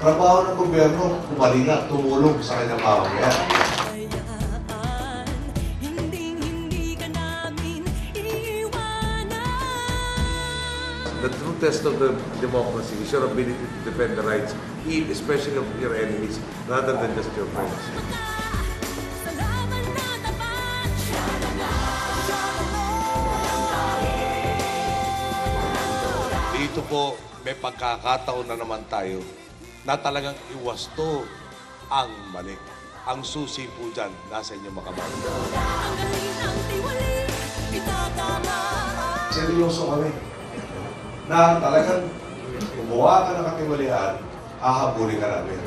Trabaho ng gobyerno, kumalina, tumulong sa kanyang mamamayan. The true test of the democracy is your ability to defend the rights, especially of your enemies, rather than just your friends. Dito po, may pagkakataon na naman tayo na talagang iwasto ang mali. Ang susi po dyan, nasa inyo makabago. Seryoso kami na talagang gumawa ka ng katiwalian, hahabulin ka namin.